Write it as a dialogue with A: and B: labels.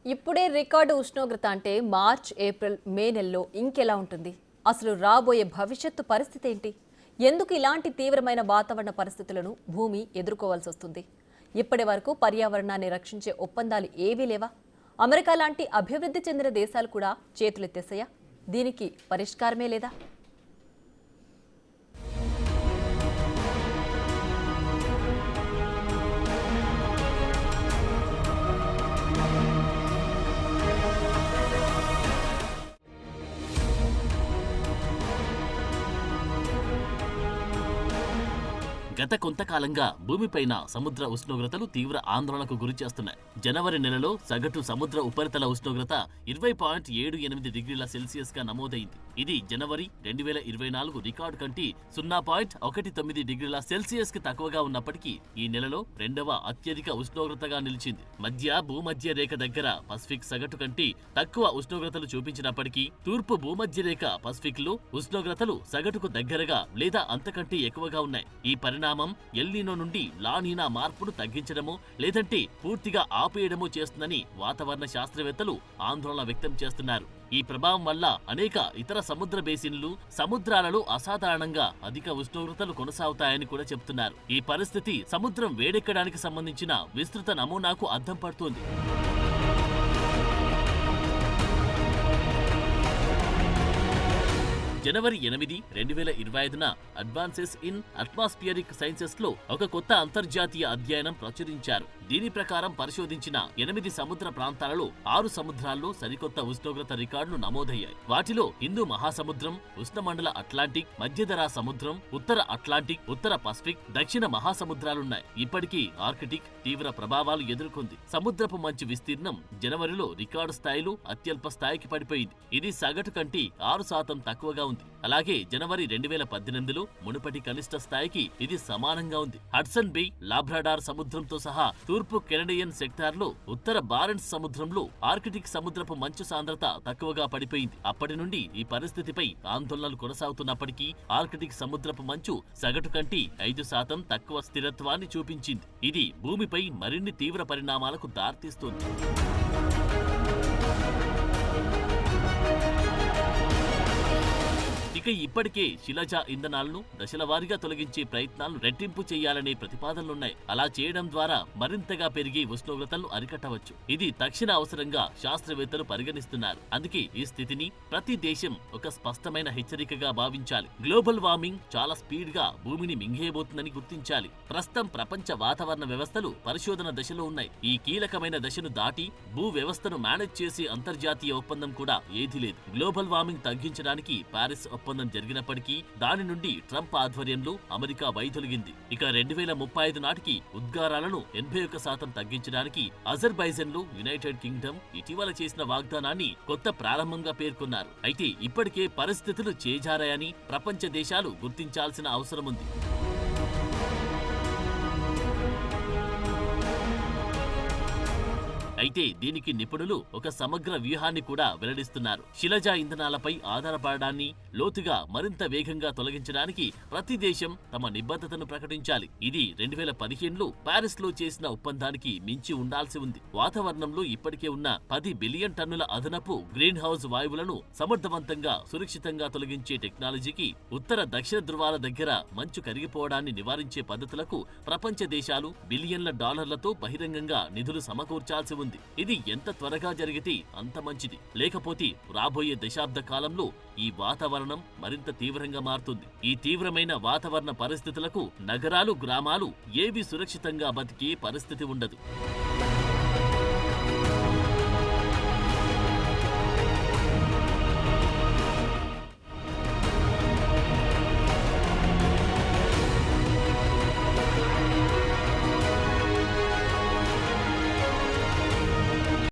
A: ఇప్పుడే రికార్డు ఉష్ణోగ్రత అంటే మార్చ్, ఏప్రిల్, మే నెలలో ఇంకెలా ఉంటుంది? అసలు రాబోయే భవిష్యత్తు పరిస్థితి ఏంటి? ఎందుకు ఇలాంటి తీవ్రమైన వాతావరణ పరిస్థితులను భూమి ఎదుర్కోవాల్సి వస్తుంది? ఇప్పటి వరకు పర్యావరణాన్ని రక్షించే ఒప్పందాలు ఏవీ లేవా? అమెరికా లాంటి అభివృద్ధి చెందిన దేశాలు కూడా చేతులెత్తేసాయా? దీనికి పరిష్కారమే లేదా?
B: గత కొంతకాలంగా భూమిపైన సముద్ర ఉష్ణోగ్రతలు తీవ్ర ఆందోళనకు గురిచేస్తున్నాయి. జనవరి నెలలో సగటు సముద్ర ఉపరితల ఉష్ణోగ్రత 20.78 డిగ్రీల సెల్సియస్ గా నమోదైంది. ఇది జనవరి 2024 రికార్డు కంటే 0.19 డిగ్రీల సెల్సియస్ కి తక్కువగా ఉన్నప్పటికీ ఈ నెలలో రెండవ అత్యధిక ఉష్ణోగ్రతగా నిలిచింది. భూమధ్య రేఖ దగ్గర పసిఫిక్ సగటు కంటే తక్కువ ఉష్ణోగ్రతలు చూపించినప్పటికీ తూర్పు భూమధ్య రేఖ పసిఫిక్ లో ఉష్ణోగ్రతలు సగటుకు దగ్గరగా లేదా అంతకంటే ఎక్కువగా ఉన్నాయి. ఈ పరిణామం ఎల్నినో నుండి లానీనా మార్పును తగ్గించడమో లేదంటే పూర్తిగా ఆపేయడమో చేస్తుందని వాతావరణ శాస్త్రవేత్తలు ఆందోళన వ్యక్తం చేస్తున్నారు. ఈ ప్రభావం వల్ల అనేక ఇతర సముద్ర బేసిన్లు, సముద్రాలలో అసాధారణంగా అధిక ఉష్ణోగ్రతలు కొనసాగుతాయని కూడా చెబుతున్నారు. ఈ పరిస్థితి సముద్రం వేడెక్కడానికి సంబంధించిన విస్తృత నమూనాకు అద్దం పడుతోంది. జనవరి 8, 2025న అడ్వాన్సెస్ ఇన్ అట్మాస్ఫియరిక్ సైన్సెస్ లో ఒక కొత్త అంతర్జాతీయ అధ్యయనం ప్రచురించారు. దీని ప్రకారం పరిశోధించిన 8 సముద్ర ప్రాంతాలలో 6 సముద్రాల్లో సరికొత్త ఉష్ణోగ్రత రికార్డులు నమోదయ్యాయి. వాటిలో హిందూ మహాసముద్రం, ఉష్ణమండల అట్లాంటిక్, మధ్యధరా సముద్రం, ఉత్తర అట్లాంటిక్, ఉత్తర పసిఫిక్, దక్షిణ మహాసముద్రాలున్నాయి. ఇప్పటికీ ఆర్కిటిక్ తీవ్ర ప్రభావాలు ఎదుర్కొంది. సముద్రపు మంచు విస్తీర్ణం జనవరిలో రికార్డు స్థాయిలో అత్యల్ప స్థాయికి పడిపోయింది. ఇది సగటు కంటే 6% తక్కువగా ఉంది. అలాగే జనవరి 2018లో మునుపటి కనిష్ట స్థాయికి ఇది సమానంగా ఉంది. హడ్సన్ బే, లాబ్రాడార్ సముద్రంతో సహా తూర్పు కెనడియన్ సెక్టార్లో, ఉత్తర బారెంట్స్ సముద్రంలో ఆర్కిటిక్ సముద్రపు మంచు సాంద్రత తక్కువగా పడిపోయింది. అప్పటి నుండి ఈ పరిస్థితిపై ఆందోళనలు కొనసాగుతున్నప్పటికీ ఆర్కిటిక్ సముద్రపు మంచు సగటు కంటే 5% తక్కువ స్థిరత్వాన్ని చూపించింది. ఇది భూమిపై మరిన్ని తీవ్ర పరిణామాలకు దారితీస్తుంది. ఇక ఇప్పటికే శిలాజ ఇంధనాలను దశలవారీగా తొలగించే ప్రయత్నాలను రెట్టింపు చేయాలనే ప్రతిపాదనలున్నాయి. అలా చేయడం ద్వారా మరింతగా పెరిగే ఉష్ణోగ్రతలను అరికట్టవచ్చు. ఇది తక్షణ అవసరంగా శాస్త్రవేత్తలు పరిగణిస్తున్నారు. అందుకే ఈ స్థితిని ప్రతి దేశం ఒక స్పష్టమైన హెచ్చరికగా భావించాలి. గ్లోబల్ వార్మింగ్ చాలా స్పీడ్ గా భూమిని మింగేయబోతుందని గుర్తించాలి. ప్రస్తుతం ప్రపంచ వాతావరణ వ్యవస్థలు పరిశోధన దశలో ఉన్నాయి. ఈ కీలకమైన దశను దాటి భూ వ్యవస్థను మేనేజ్ చేసే అంతర్జాతీయ ఒప్పందం కూడా ఏదీ లేదు. గ్లోబల్ వార్మింగ్ తగ్గించడానికి పారిస్ ఒప్పందం జరిగినప్పటికీ దాని నుండి ట్రంప్ ఆధ్వర్యంలో అమెరికా వైదొలిగింది. ఇక 2035 నాటికి ఉద్గారాలను 81% తగ్గించడానికి అజర్బైజాన్ లో యునైటెడ్ కింగ్డమ్ ఇటీవల చేసిన వాగ్దానాన్ని కొత్త ప్రారంభంగా పేర్కొన్నారు. అయితే ఇప్పటికే పరిస్థితులు చేజారాయని ప్రపంచ దేశాలు గుర్తించాల్సిన అవసరం ఉంది. అయితే దీనికి నిపుణులు ఒక సమగ్ర వ్యూహాన్ని కూడా వెల్లడిస్తున్నారు. శిలజ ఇంధనాలపై ఆధారపడడాన్ని లోతుగా మరింత వేగంగా తొలగించడానికి ప్రతి దేశం తమ నిబద్ధతను ప్రకటించాలి. ఇది 2015లో పారిస్ లో చేసిన ఒప్పందానికి మించి ఉండాల్సి ఉంది. వాతావరణంలో ఇప్పటికే ఉన్న 10 బిలియన్ టన్నుల అదనపు గ్రీన్ హౌస్ వాయువులను సమర్థవంతంగా, సురక్షితంగా తొలగించే టెక్నాలజీకి, ఉత్తర దక్షిణ ధృవాల దగ్గర మంచు కరిగిపోవడాన్ని నివారించే పద్ధతులకు ప్రపంచ దేశాలు బిలియన్ల డాలర్లతో బహిరంగంగా నిధులు సమకూర్చాల్సి ఉంది. ఇది ఎంత త్వరగా జరిగితే అంత మంచిది. లేకపోతే రాబోయే దశాబ్ద కాలంలో ఈ వాతావరణం మరింత తీవ్రంగా మారుతుంది. ఈ తీవ్రమైన వాతావరణ పరిస్థితులకు నగరాలు, గ్రామాలు ఏవి సురక్షితంగా బతికే పరిస్థితి ఉండదు.